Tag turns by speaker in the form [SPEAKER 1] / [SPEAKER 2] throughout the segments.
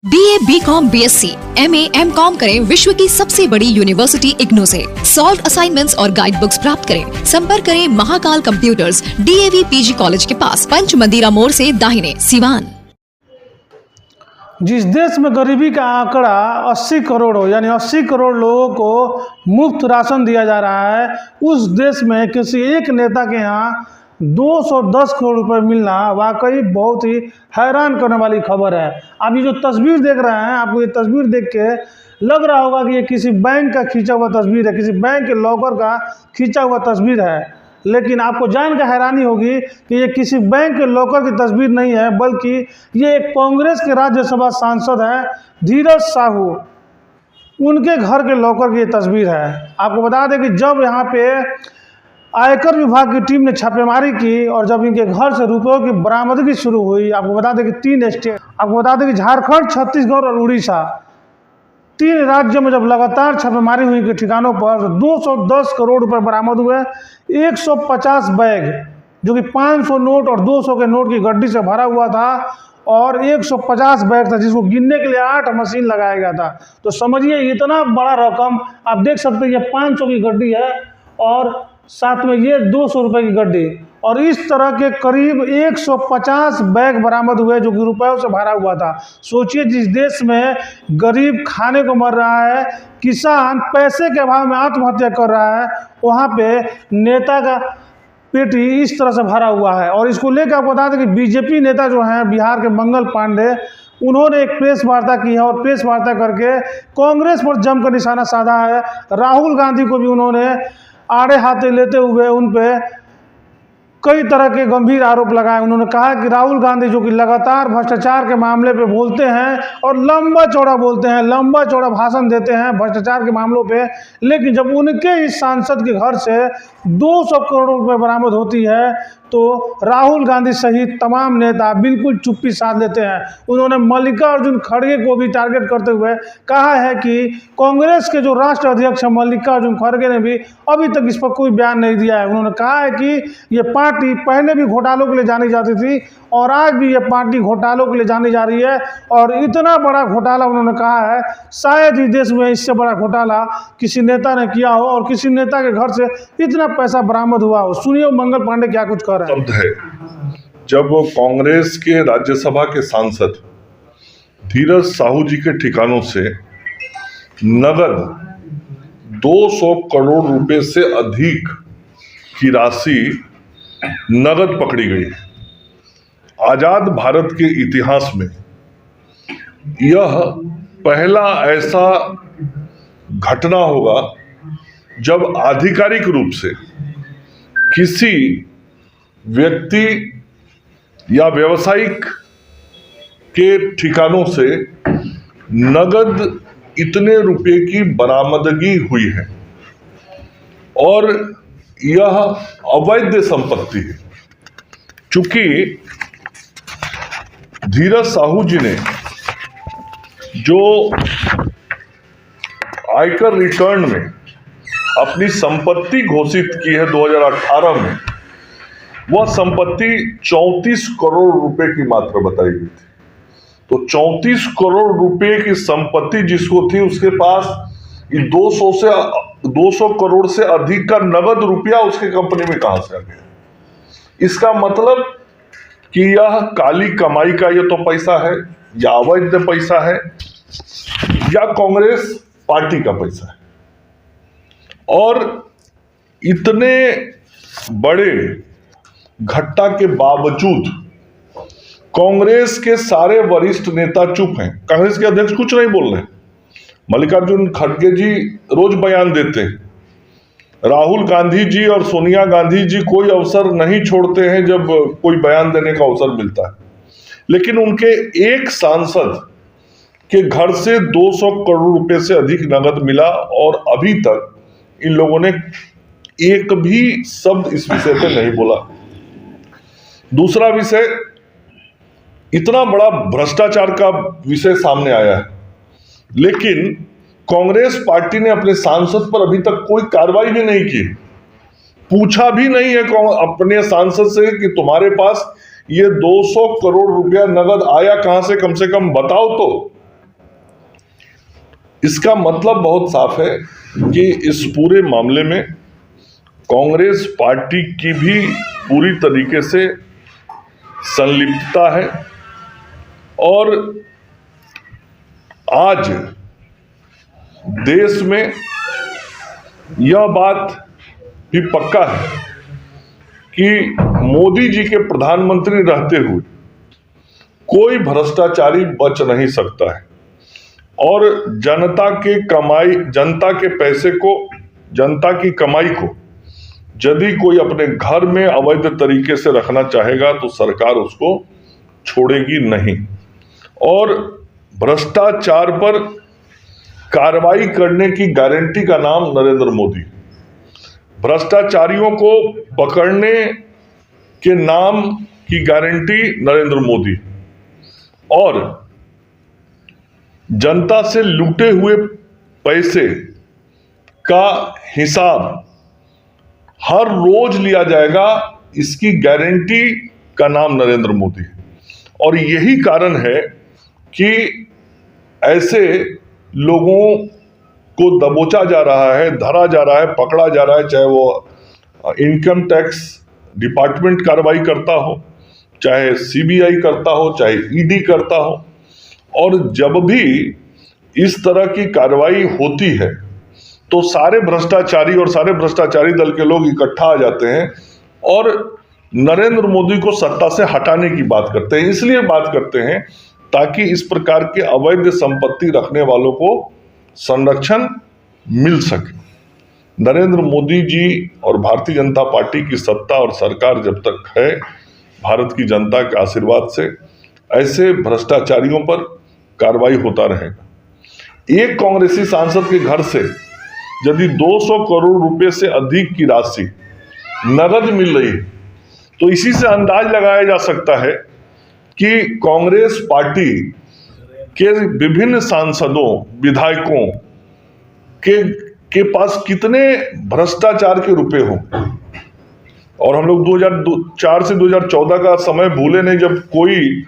[SPEAKER 1] BA, BCom, BSc, MA, MCom करें विश्व की सबसे बड़ी यूनिवर्सिटी इग्नू से। सॉल्व असाइनमेंट्स और गाइड बुक्स प्राप्त करें। संपर्क करें Mahakal computers, DAV PG college के पास, पंच मंदिरा मोड़ से दाहिने, सिवान।
[SPEAKER 2] जिस देश में गरीबी का आंकड़ा 80 करोड़ हो, यानी 80 करोड़ लोगों को मुफ्त राशन दिया जा रहा है, उस देश में किसी एक नेता के यहाँ 210 करोड़ रुपए मिलना वाकई बहुत ही हैरान करने वाली खबर है। आप ये जो तस्वीर देख रहे हैं, आपको ये तस्वीर देख के लग रहा होगा कि ये किसी बैंक का खींचा हुआ तस्वीर है, किसी बैंक के लॉकर का खींचा हुआ तस्वीर है। लेकिन आपको जानकर हैरानी होगी कि ये किसी बैंक के लॉकर की तस्वीर नहीं है, बल्कि ये एक कांग्रेस के राज्यसभा सांसद है धीरज साहू, उनके घर के लॉकर की ये तस्वीर है। आपको बता दें कि जब यहाँ पे आयकर विभाग की टीम ने छापेमारी की और जब इनके घर से रुपयों की बरामदगी शुरू हुई, आपको बता दें कि 3 स्टेट, आपको बता दें कि झारखंड, छत्तीसगढ़ और उड़ीसा, 3 राज्यों में जब लगातार छापेमारी हुई के ठिकानों पर 210 करोड़ रुपए बरामद हुए। 150 बैग जो कि 500 नोट और 200 के नोट की गड्डी से भरा हुआ था, और 150 बैग था जिसको गिनने के लिए 8 मशीन लगाया गया था। तो समझिए इतना बड़ा रकम। आप देख सकते हैं ये 500 की गड्डी है और साथ में ये 200 रुपए की गड्डी, और इस तरह के करीब 150 बैग बरामद हुए जो कि रुपयों से भरा हुआ था। सोचिए, जिस देश में गरीब खाने को मर रहा है, किसान पैसे के अभाव में आत्महत्या कर रहा है, वहाँ पे नेता का पेटी इस तरह से भरा हुआ है। और इसको लेकर आपको बता दें कि बीजेपी नेता जो हैं बिहार के मंगल पांडे, उन्होंने एक प्रेस वार्ता की है और प्रेस वार्ता करके कांग्रेस पर जमकर निशाना साधा है। राहुल गांधी को भी उन्होंने आड़े हाथे लेते हुए उन पे कई तरह के गंभीर आरोप लगाए। उन्होंने कहा कि राहुल गांधी जो कि लगातार भ्रष्टाचार के मामले पे बोलते हैं और लंबा चौड़ा बोलते हैं, लंबा चौड़ा भाषण देते हैं भ्रष्टाचार के मामलों पे, लेकिन जब उनके इस सांसद के घर से 200 करोड़ रुपए बरामद होती है तो राहुल गांधी सहित तमाम नेता बिल्कुल चुप्पी साध लेते हैं। उन्होंने मल्लिकार्जुन खड़गे को भी टारगेट करते हुए कहा है कि कांग्रेस के जो राष्ट्रीय अध्यक्ष हैं मल्लिकार्जुन खड़गे ने भी अभी तक इस पर कोई बयान नहीं दिया है। उन्होंने कहा है कि ये पार्टी पहले भी घोटालों के लिए जानी जाती थी और आज भी ये पार्टी घोटालों के लिए जानी जा रही है, और इतना बड़ा घोटाला उन्होंने कहा है शायद ही देश में इससे बड़ा घोटाला किसी नेता ने किया हो और किसी नेता के घर से इतना पैसा बरामद हुआ हो। सुनिए मंगल पांडे क्या कुछ कर रहे हैं।
[SPEAKER 3] शब्द है जब कांग्रेस के राज्यसभा के सांसद धीरज साहू जी के ठिकानों से नगद 200 करोड़ रुपए से अधिक की राशि नगद पकड़ी गई। आजाद भारत के इतिहास में यह पहला ऐसा घटना होगा जब आधिकारिक रूप से किसी व्यक्ति या व्यवसायिक के ठिकानों से नगद इतने रुपए की बरामदगी हुई है, और यह अवैध संपत्ति है। चूंकि धीरज साहू जी ने जो आयकर रिटर्न में अपनी संपत्ति घोषित की है 2018 में, वह संपत्ति 34 करोड़ रुपए की मात्र बताई गई थी। तो 34 करोड़ रुपए की संपत्ति जिसको थी, उसके पास 200 करोड़ से अधिक का नगद रुपया उसके कंपनी में कहां से आ गया। इसका मतलब कि यह काली कमाई का ये तो पैसा है, या अवैध पैसा है, या कांग्रेस पार्टी का पैसा है। और इतने बड़े घटना के बावजूद कांग्रेस के सारे वरिष्ठ नेता चुप हैं। कांग्रेस के अध्यक्ष कुछ नहीं बोल रहे। मल्लिकार्जुन खड़गे जी रोज बयान देते हैं। राहुल गांधी जी और सोनिया गांधी जी कोई अवसर नहीं छोड़ते हैं जब कोई बयान देने का अवसर मिलता है, लेकिन उनके एक सांसद के घर से 200 करोड़ रुपए से अधिक नगद मिला और अभी तक इन लोगों ने एक भी शब्द इस विषय पे नहीं बोला। दूसरा विषय, इतना बड़ा भ्रष्टाचार का विषय सामने आया है, लेकिन कांग्रेस पार्टी ने अपने सांसद पर अभी तक कोई कार्रवाई भी नहीं की। पूछा भी नहीं है अपने सांसद से कि तुम्हारे पास ये 200 करोड़ रुपया नगद आया कहां से, कम बताओ तो। इसका मतलब बहुत साफ है कि इस पूरे मामले में कांग्रेस पार्टी की भी पूरी तरीके से संलिप्तता है। और आज देश में यह बात भी पक्का है कि मोदी जी के प्रधानमंत्री रहते हुए कोई भ्रष्टाचारी बच नहीं सकता है। और जनता के पैसे को, जनता की कमाई को यदि कोई अपने घर में अवैध तरीके से रखना चाहेगा तो सरकार उसको छोड़ेगी नहीं। और भ्रष्टाचार पर कार्रवाई करने की गारंटी का नाम नरेंद्र मोदी, भ्रष्टाचारियों को पकड़ने के नाम की गारंटी नरेंद्र मोदी, और जनता से लूटे हुए पैसे का हिसाब हर रोज लिया जाएगा, इसकी गारंटी का नाम नरेंद्र मोदी है। और यही कारण है कि ऐसे लोगों को दबोचा जा रहा है, धरा जा रहा है, पकड़ा जा रहा है, चाहे वो इनकम टैक्स डिपार्टमेंट कार्रवाई करता हो, चाहे सीबीआई करता हो, चाहे ईडी करता हो। और जब भी इस तरह की कार्रवाई होती है तो सारे भ्रष्टाचारी और सारे भ्रष्टाचारी दल के लोग इकट्ठा आ जाते हैं और नरेंद्र मोदी को सत्ता से हटाने की बात करते हैं। इसलिए बात करते हैं ताकि इस प्रकार के अवैध संपत्ति रखने वालों को संरक्षण मिल सके। नरेंद्र मोदी जी और भारतीय जनता पार्टी की सत्ता और सरकार जब तक है, भारत की जनता के आशीर्वाद से ऐसे भ्रष्टाचारियों पर कार्रवाई होता रहेगा। एक कांग्रेसी सांसद के घर से यदि 200 करोड़ रुपए से अधिक की राशि नगद मिल रही है तो इसी से अंदाज लगाया जा सकता है कि कांग्रेस पार्टी के विभिन्न सांसदों, विधायकों के पास कितने भ्रष्टाचार के रुपए हों। और हम लोग 2004 से 2014 का समय भूले नहीं, जब कोई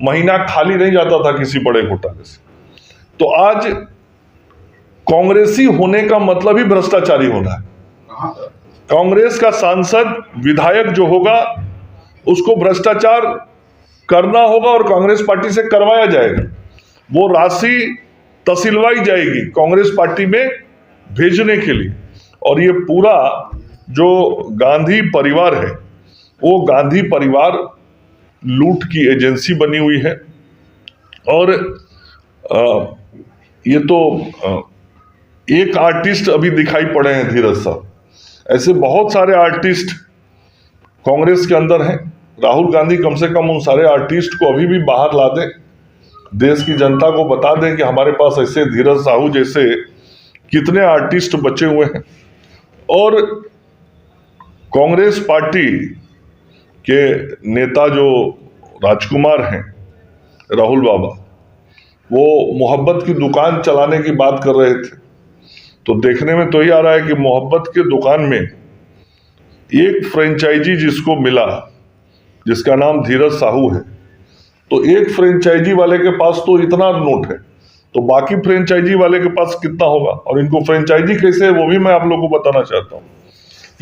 [SPEAKER 3] महीना खाली नहीं जाता था किसी बड़े घोटाले से। तो आज कांग्रेसी होने का मतलब ही भ्रष्टाचारी होना है। कांग्रेस का सांसद, विधायक जो होगा उसको भ्रष्टाचार करना होगा और कांग्रेस पार्टी से करवाया जाएगा। वो राशि तसिलवाई जाएगी कांग्रेस पार्टी में भेजने के लिए। और ये पूरा जो गांधी परिवार है वो गांधी परिवार लूट की एजेंसी बनी हुई है। और ये तो एक आर्टिस्ट अभी दिखाई पड़े हैं, धीरज साहब। ऐसे बहुत सारे आर्टिस्ट कांग्रेस के अंदर हैं। राहुल गांधी कम से कम उन सारे आर्टिस्ट को अभी भी बाहर ला दें, देश की जनता को बता दें कि हमारे पास ऐसे धीरज साहू जैसे कितने आर्टिस्ट बचे हुए हैं। और कांग्रेस पार्टी के नेता जो राजकुमार हैं, राहुल बाबा, वो मोहब्बत की दुकान चलाने की बात कर रहे थे। तो देखने में तो ही आ रहा है कि मोहब्बत के दुकान में एक फ्रेंचाइजी जिसको मिला, जिसका नाम धीरज साहू है, तो एक फ्रेंचाइजी वाले के पास तो इतना नोट है, तो बाकी फ्रेंचाइजी वाले के पास कितना होगा। और इनको फ्रेंचाइजी कैसे है वो भी मैं आप लोगों को बताना चाहता हूँ।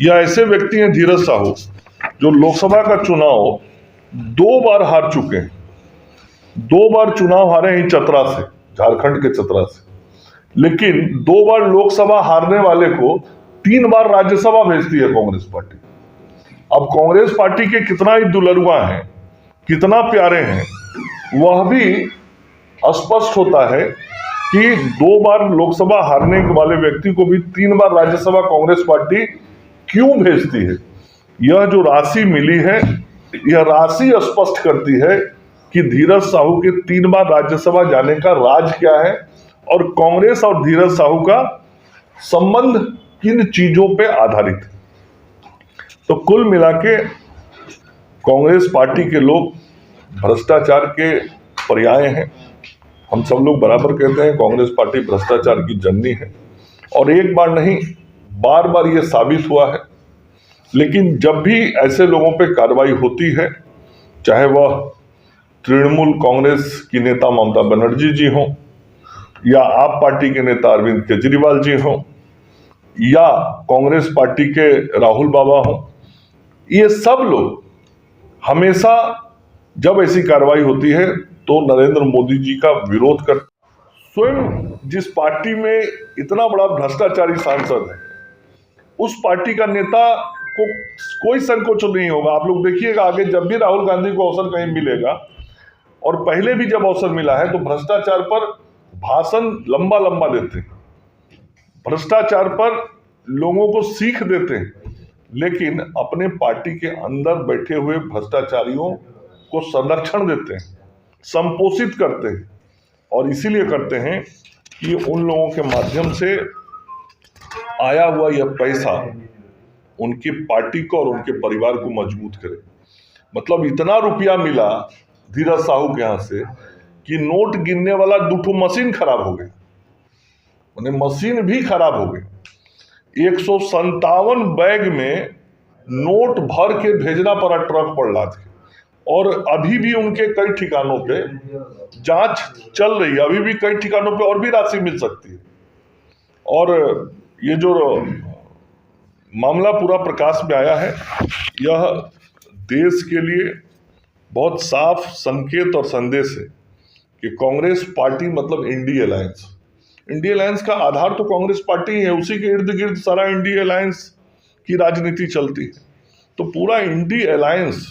[SPEAKER 3] यह ऐसे व्यक्ति हैं धीरज साहू जो लोकसभा का चुनाव 2 बार हार चुके हैं। 2 बार चुनाव हारे हैं चतरा से, झारखंड के चतरा से। लेकिन 2 बार लोकसभा हारने वाले को 3 बार राज्यसभा भेजती है कांग्रेस पार्टी। अब कांग्रेस पार्टी के कितना ही दुलरुआ हैं, कितना प्यारे हैं, वह भी स्पष्ट होता है कि 2 बार लोकसभा हारने वाले व्यक्ति को भी 3 बार राज्यसभा कांग्रेस पार्टी क्यों भेजती है। यह जो राशि मिली है, यह राशि स्पष्ट करती है कि धीरज साहू के 3 बार राज्यसभा जाने का राज क्या है और कांग्रेस और धीरज साहू का संबंध किन चीजों पे आधारित है। तो कुल मिला के कांग्रेस पार्टी के लोग भ्रष्टाचार के पर्याय हैं। हम सब लोग बराबर कहते हैं कांग्रेस पार्टी भ्रष्टाचार की जननी है, और एक बार नहीं, बार बार ये साबित हुआ है। लेकिन जब भी ऐसे लोगों पे कार्रवाई होती है, चाहे वह तृणमूल कांग्रेस की नेता ममता बनर्जी जी हों, या आप पार्टी के नेता अरविंद केजरीवाल जी हों, या कांग्रेस पार्टी के राहुल बाबा हों, ये सब लोग हमेशा जब ऐसी कार्रवाई होती है तो नरेंद्र मोदी जी का विरोध कर। स्वयं जिस पार्टी में इतना बड़ा भ्रष्टाचारी सांसद है, उस पार्टी का नेता को कोई संकोच नहीं होगा। आप लोग देखिएगा, आगे जब भी राहुल गांधी को अवसर कहीं मिलेगा, और पहले भी जब अवसर मिला है, तो भ्रष्टाचार पर भाषण लंबा लंबा देते हैं, भ्रष्टाचार पर लोगों को सीख देते हैं, लेकिन अपने पार्टी के अंदर बैठे हुए भ्रष्टाचारियों को संरक्षण देते हैं, संपोषित करते हैं। और इसीलिए करते हैं कि उन लोगों के माध्यम से आया हुआ यह पैसा उनकी पार्टी को और उनके परिवार को मजबूत करे। मतलब इतना रुपया मिला धीरज साहू के यहां से कि नोट गिनने वाला 2 मशीन खराब हो गया, उन्हें मशीन भी खराब हो गई। 157 बैग में नोट भर के भेजना पड़ा ट्रक पर लाद के, और अभी भी उनके कई ठिकानों पे जांच चल रही है, अभी भी कई ठिकानों पे और भी राशि मिल सकती है। और ये जो मामला पूरा प्रकाश में आया है, यह देश के लिए बहुत साफ संकेत और संदेश है कि कांग्रेस पार्टी मतलब इंडी अलायंस, इंडी अलायंस का आधार तो कांग्रेस पार्टी है, उसी के इर्द गिर्द सारा इंडी अलायंस की राजनीति चलती है। तो पूरा इंडी अलायंस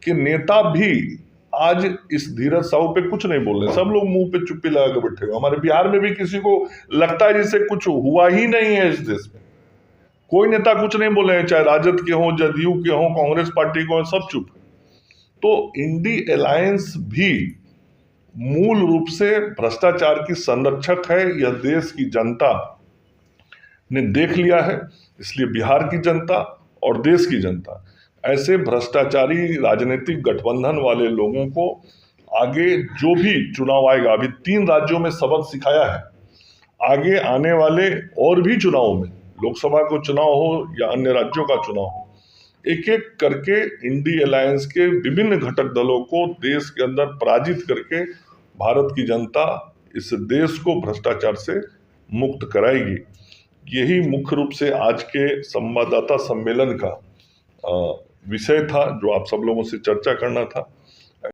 [SPEAKER 3] के नेता भी आज इस धीरज साहू पे कुछ नहीं बोल रहे, सब लोग मुंह पे चुप्पी लगा के बैठे हुए। हमारे बिहार में भी किसी को लगता है जैसे कुछ हुआ ही नहीं है इस देश में, कोई नेता कुछ नहीं बोले, चाहे राजद के हों, जदयू के हों, कांग्रेस पार्टी के हों, सब चुप। तो इंडी अलायंस भी मूल रूप से भ्रष्टाचार की संरक्षक है, यह देश की जनता ने देख लिया है। इसलिए बिहार की जनता और देश की जनता ऐसे भ्रष्टाचारी राजनीतिक गठबंधन वाले लोगों को आगे जो भी चुनाव आएगा, अभी 3 राज्यों में सबक सिखाया है, आगे आने वाले और भी चुनावों में, लोकसभा को चुनाव हो या अन्य राज्यों का चुनाव हो, एक एक करके इंडी अलायंस के विभिन्न घटक दलों को देश के अंदर पराजित करके भारत की जनता इस देश को भ्रष्टाचार से मुक्त कराएगी। यही मुख्य रूप से आज के संवाददाता सम्मेलन का विषय था, जो आप सब लोगों से चर्चा करना था।